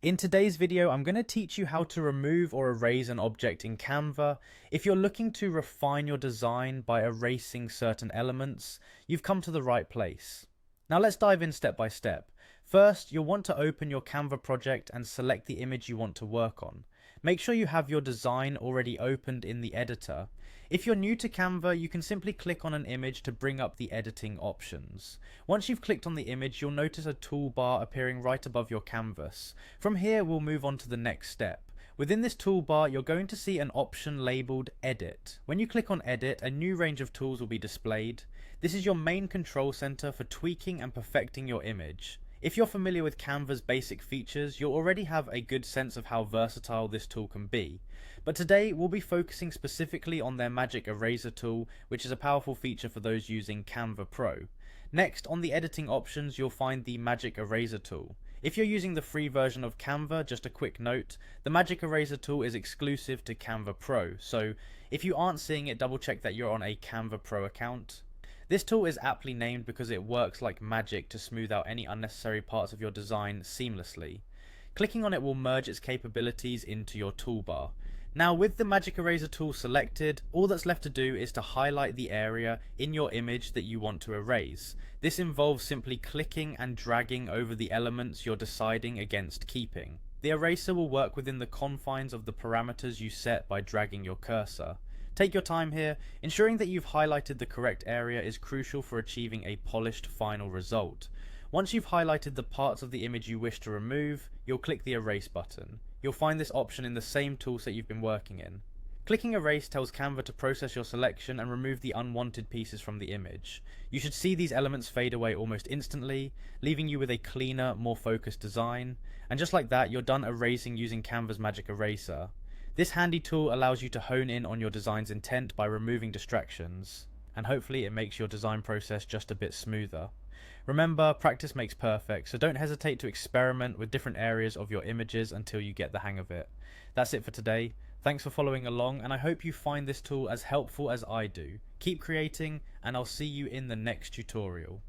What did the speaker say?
In today's video, I'm going to teach you how to remove or erase an object in Canva. If you're looking to refine your design by erasing certain elements, you've come to the right place. Now let's dive in step by step. First, you'll want to open your Canva project and select the image you want to work on. Make sure you have your design already opened in the editor. If you're new to Canva, you can simply click on an image to bring up the editing options. Once you've clicked on the image, you'll notice a toolbar appearing right above your canvas. From here, we'll move on to the next step. Within this toolbar, you're going to see an option labeled Edit. When you click on Edit, a new range of tools will be displayed. This is your main control center for tweaking and perfecting your image. If you're familiar with Canva's basic features, you'll already have a good sense of how versatile this tool can be. But today, we'll be focusing specifically on their Magic Eraser tool, which is a powerful feature for those using Canva Pro. Next, on the editing options, you'll find the Magic Eraser tool. If you're using the free version of Canva, just a quick note, the Magic Eraser tool is exclusive to Canva Pro, so if you aren't seeing it, double check that you're on a Canva Pro account. This tool is aptly named because it works like magic to smooth out any unnecessary parts of your design seamlessly. Clicking on it will merge its capabilities into your toolbar. Now, with the Magic Eraser tool selected, all that's left to do is to highlight the area in your image that you want to erase. This involves simply clicking and dragging over the elements you're deciding against keeping. The eraser will work within the confines of the parameters you set by dragging your cursor. Take your time here. Ensuring that you've highlighted the correct area is crucial for achieving a polished final result. Once you've highlighted the parts of the image you wish to remove, you'll click the Erase button. You'll find this option in the same toolset you've been working in. Clicking Erase tells Canva to process your selection and remove the unwanted pieces from the image. You should see these elements fade away almost instantly, leaving you with a cleaner, more focused design. And just like that, you're done erasing using Canva's Magic Eraser. This handy tool allows you to hone in on your design's intent by removing distractions, and hopefully it makes your design process just a bit smoother. Remember, practice makes perfect, so don't hesitate to experiment with different areas of your images until you get the hang of it. That's it for today. Thanks for following along, and I hope you find this tool as helpful as I do. Keep creating, and I'll see you in the next tutorial.